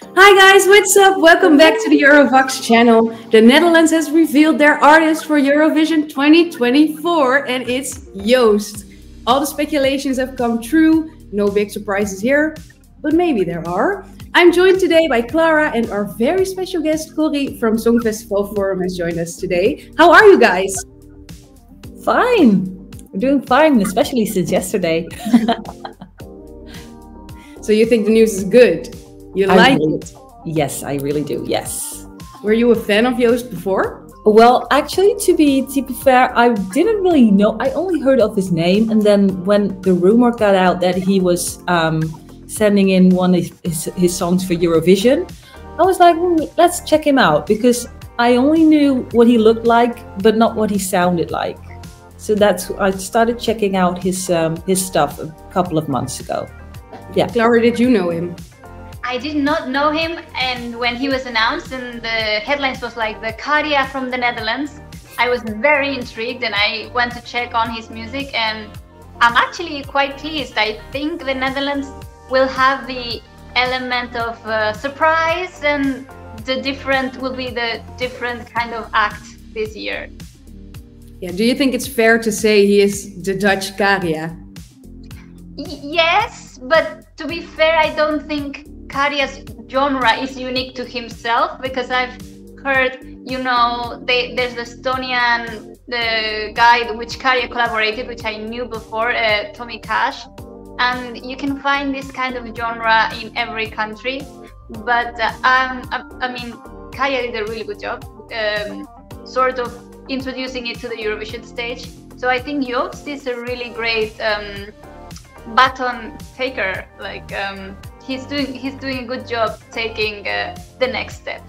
Hi guys, what's up? Welcome back to the Eurovoxx channel. The Netherlands has revealed their artist for Eurovision 2024 and it's Joost. All the speculations have come true, no big surprises here, but maybe there are. I'm joined today by Clara and our very special guest Corrie from Songfestival Forum has joined us today. How are you guys? Fine. We're doing fine, especially since yesterday. So you think the news is good? You like it? Yes, I really do. Yes. Were you a fan of Joost before? Well, actually, to be fair, I didn't really know. I only heard of his name, and then when the rumor got out that he was sending in one of his songs for Eurovision, I was like, let's check him out, because I only knew what he looked like, but not what he sounded like. So I started checking out his stuff a couple of months ago. Yeah. Clara, did you know him? I did not know him, and when he was announced and the headlines was like the Corrie from the Netherlands, I was very intrigued and I went to check on his music, and I'm actually quite pleased. I think the Netherlands will have the element of surprise, and will be the different kind of act this year. Yeah, do you think it's fair to say he is the Dutch Corrie? Yes, but to be fair, I don't think Corrie's genre is unique to himself, because I've heard, there's the Estonian, the guy which Corrie collaborated, which I knew before, Tommy Cash, and you can find this kind of genre in every country. But I mean, Corrie did a really good job, sort of introducing it to the Eurovision stage. So I think Joost is a really great baton taker. Like he's doing a good job taking the next step.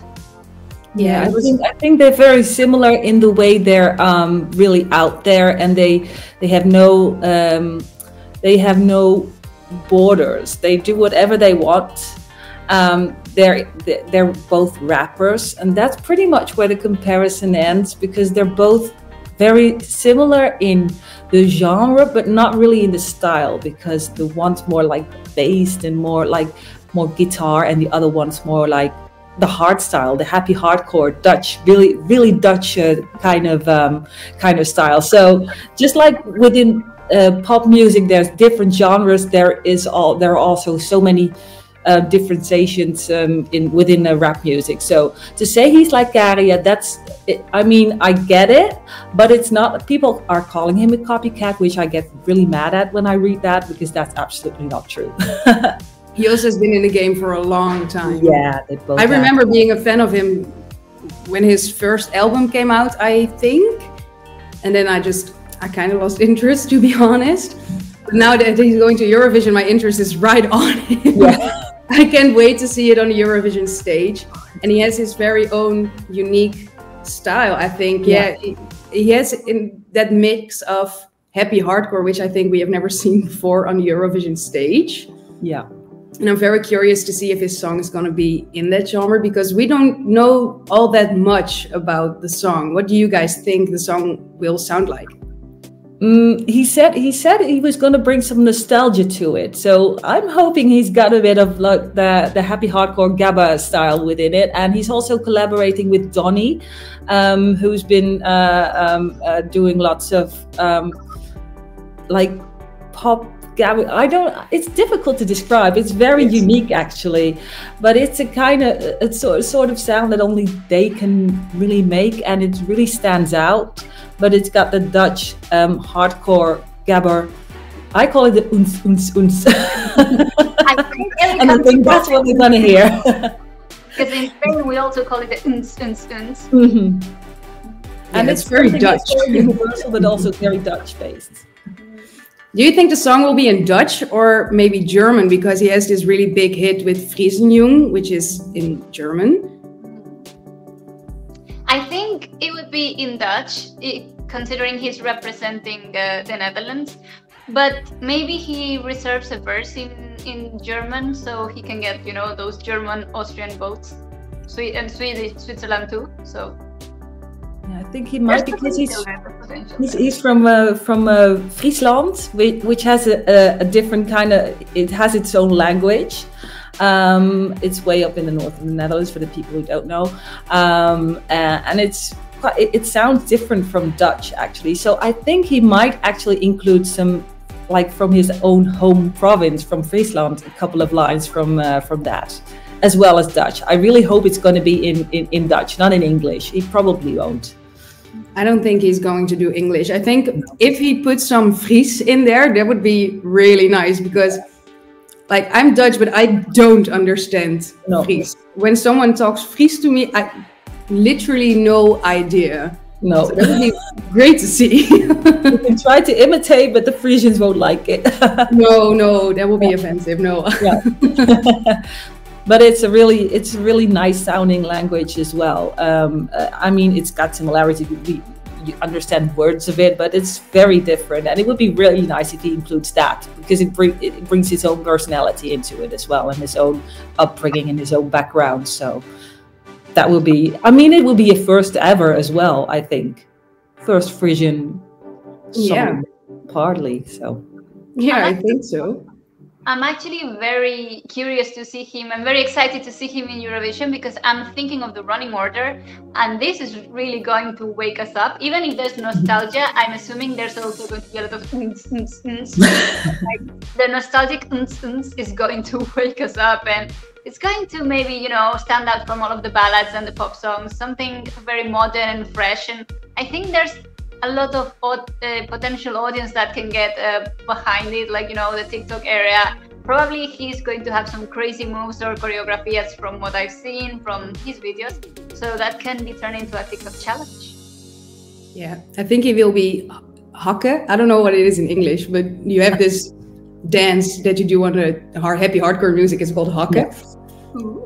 Yeah, I think they're very similar in the way they're really out there, and they have no borders. They do whatever they want. They're both rappers, and that's pretty much where the comparison ends, because they're both very similar in the genre, but not really in the style, because the one's more like bass and more guitar, and the other one's more like the hard style, the happy hardcore Dutch, really Dutch kind of style. So just like within pop music, there's different genres. There are also so many differentiations within rap music. So to say he's like Corrie, I mean, I get it, but it's not. People are calling him a copycat, which I get really mad at when I read that, because that's absolutely not true. Joost has been in the game for a long time. Yeah, they both. I remember being a fan of him when his first album came out, I think, and then I kind of lost interest, to be honest. But now that he's going to Eurovision, my interest is right on him. Yeah. I can't wait to see it on the Eurovision stage. And he has his very own unique style, I think. Yeah, he has in that mix of happy hardcore, which I think we have never seen before on the Eurovision stage. Yeah. And I'm very curious to see if his song is going to be in that genre, because we don't know all that much about the song. What do you guys think the song will sound like? He said he was going to bring some nostalgia to it, so I'm hoping he's got a bit of like the happy hardcore Gabba style within it. And he's also collaborating with Donny, who's been doing lots of like pop Gabba. It's difficult to describe. It's very unique, actually, but it's a sort of sound that only they can really make, and it really stands out. But it's got the Dutch hardcore gabber. I call it the uns. And I think that's what we're gonna hear. Because in Spain we also call it the uns. Mm-hmm. Yeah, and it's very Dutch. It's very universal, but also very Dutch based. Do you think the song will be in Dutch or maybe German? Because he has this really big hit with Friesenjung, which is in German. I think it would be in Dutch, considering he's representing the Netherlands. But maybe he reserves a verse in German, so he can get, those German-Austrian votes. And Switzerland too. So yeah, I think he might, because he's from Friesland, which has a different kind of. It has its own language. It's way up in the north of the Netherlands for the people who don't know, and it sounds different from Dutch actually. So I think he might actually include some, like from his own home province, from Friesland, a couple of lines from that, as well as Dutch. I really hope it's going to be in Dutch, not in English. He probably won't. I don't think he's going to do English. I think if he put some Fries in there, that would be really nice, because like I'm Dutch, but I don't understand Fries. When someone talks Fries to me, I literally no idea. No. So that would be great to see. You can try to imitate, but the Frisians won't like it. No, that will be offensive. No. Yeah. But it's a really nice sounding language as well. I mean, it's got similarity. You understand words of it, but it's very different. And it would be really nice if he includes that, because it brings his own personality into it as well, and his own upbringing and his own background. So that will be, I mean, it will be a first ever as well, I think. First Frisian song, partly. So yeah, I think so. I'm actually very curious to see him. I'm very excited to see him in Eurovision, because I'm thinking of the running order, and this is really going to wake us up. Even if there's nostalgia, I'm assuming there's also going to be a lot of like the nostalgic is going to wake us up, and it's going to maybe, you know, stand out from all of the ballads and the pop songs, something very modern and fresh. And I think there's a lot of potential audience that can get behind it, like, you know, the TikTok area. Probably he's going to have some crazy moves or choreography, as from what I've seen from his videos, so that can be turned into a TikTok challenge. Yeah, I think he will be hakken. I don't know what it is in English, but you have this dance that you do on the happy hardcore music. It's called hakken. Yeah.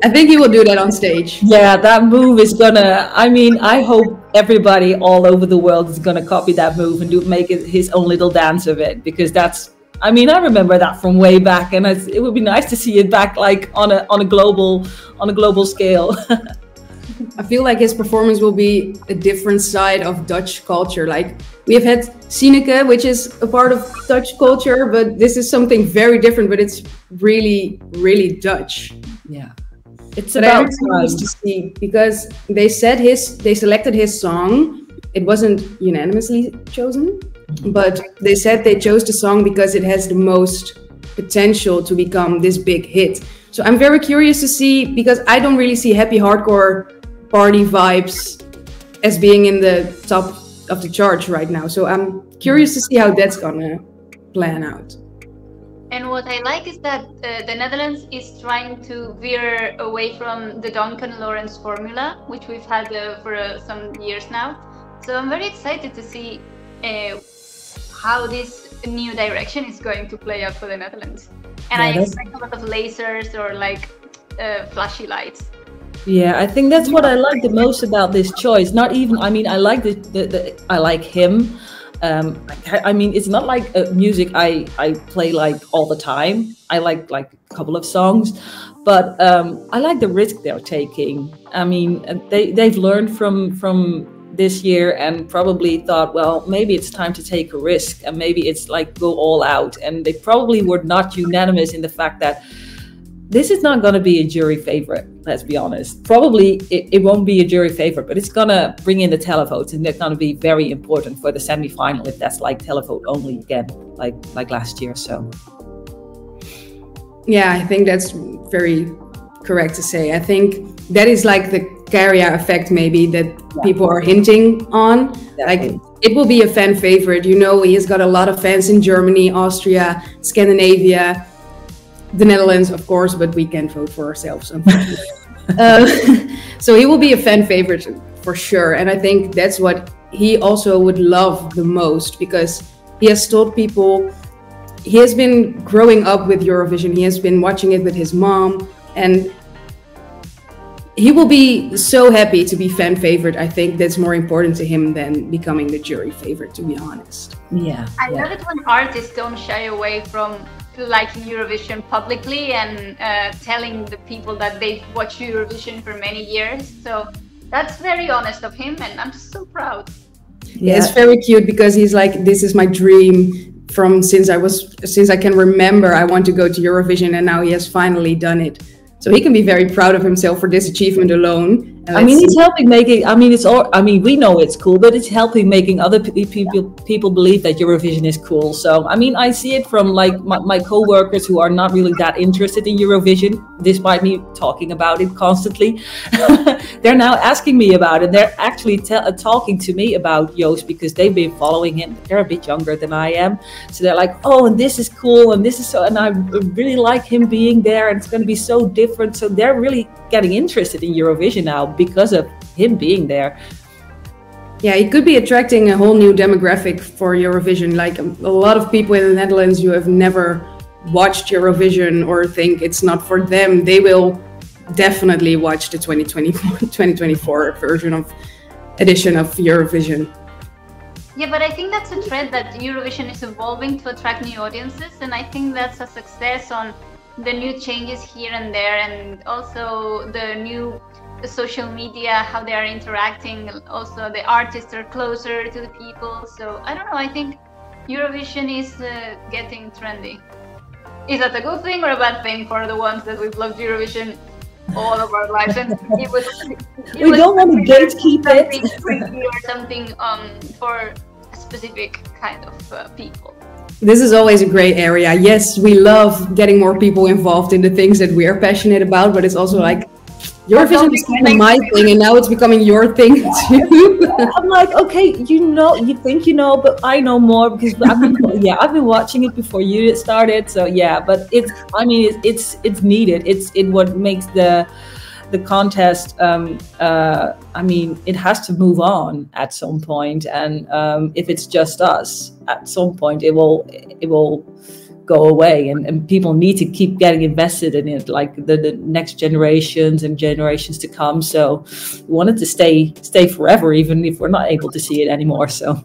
I think he will do that on stage. Yeah, that move is gonna, I mean, I hope everybody all over the world is gonna copy that move and make it his own little dance of it, because that's, I mean, I remember that from way back, and it would be nice to see it back, like on a global scale. I feel like his performance will be a different side of Dutch culture. Like, we have had Sineke, which is a part of Dutch culture, but this is something very different, but it's really, really Dutch. Yeah, it's but about time to see, because they selected his song. It wasn't unanimously chosen, but they said they chose the song because it has the most potential to become this big hit. So I'm very curious to see, because I don't really see happy hardcore party vibes as being in the top of the charts right now. So I'm curious to see how that's gonna plan out. And what I like is that the Netherlands is trying to veer away from the Duncan Lawrence formula, which we've had for some years now. So I'm very excited to see how this new direction is going to play out for the Netherlands. And I expect a lot of lasers or like flashy lights. Yeah, I think that's what I like the most about this choice. Not even, I mean, I like I like him. I mean, it's not like music I play like all the time. I like a couple of songs, but I like the risk they're taking. I mean, they've learned from this year and probably thought, well, maybe it's time to take a risk, and maybe it's like go all out. And they probably were not unanimous in the fact that this is not going to be a jury favorite, let's be honest. Probably it won't be a jury favorite, but it's going to bring in the televotes, and they're going to be very important for the semi-final if that's like televote only again, like last year. So yeah, I think that's very correct to say. I think that is like the Clara effect, maybe, that people are hinting on. Definitely. Like, it will be a fan favorite. You know, he has got a lot of fans in Germany, Austria, Scandinavia, the Netherlands, of course, but we can't vote for ourselves, unfortunately. So he will be a fan favorite for sure. And I think that's what he also would love the most, because he has told people, he has been growing up with Eurovision. He has been watching it with his mom, and he will be so happy to be fan favorite. I think that's more important to him than becoming the jury favorite, to be honest. Yeah. I love it when artists don't shy away from liking Eurovision publicly and telling the people that they've watched Eurovision for many years. So that's very honest of him, and I'm so proud. Yeah, it's very cute, because he's like, this is my dream from since I can remember. I want to go to Eurovision, and now he has finally done it. So he can be very proud of himself for this achievement alone. And I mean, it's helping making. I mean, it's all. I mean, we know it's cool, but it's helping making other people believe that Eurovision is cool. So, I mean, I see it from like my co-workers who are not really that interested in Eurovision, despite me talking about it constantly. They're now asking me about it. They're actually talking to me about Joost because they've been following him. They're a bit younger than I am, so they're like, "Oh, and this is cool, and this is so," and I really like him being there, and it's going to be so different. So they're really getting interested in Eurovision now because of him being there. Yeah, he could be attracting a whole new demographic for Eurovision. Like a lot of people in the Netherlands who have never watched Eurovision or think it's not for them, they will definitely watch the 2024 edition of Eurovision. Yeah, but I think that's a trend that Eurovision is evolving to attract new audiences, and I think that's a success on the new changes here and there, and also the new social media, how they are interacting. Also, the artists are closer to the people. So I don't know. I think Eurovision is getting trendy. Is that a good thing or a bad thing for the ones that we've loved Eurovision all of our lives? And we don't want to gatekeep it or something for a specific kind of people. This is always a gray area. Yes, we love getting more people involved in the things that we are passionate about, but it's also like Eurovision is kind of my thing, and now it's becoming your thing too. I'm like, okay, you think you know, but I know more because I've been watching it before you started. So yeah, but it's needed. It's what makes the contest. I mean, it has to move on at some point, and if it's just us, at some point it will go away, and people need to keep getting invested in it, like the next generations and generations to come. So we want it to stay forever, even if we're not able to see it anymore. So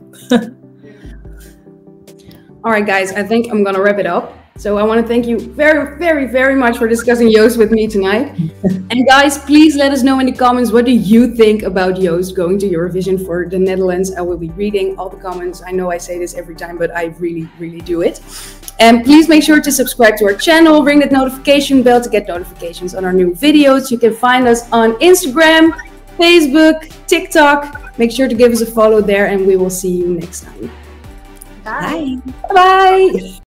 all right, guys, I think I'm gonna wrap it up. So I want to thank you very, very, very much for discussing Joost with me tonight. And guys, please let us know in the comments, what do you think about Joost going to Eurovision for the Netherlands? I will be reading all the comments. I know I say this every time, but I really, really do it. And please make sure to subscribe to our channel, ring that notification bell to get notifications on our new videos. You can find us on Instagram, Facebook, TikTok. Make sure to give us a follow there, and we will see you next time. Bye. Bye. Bye.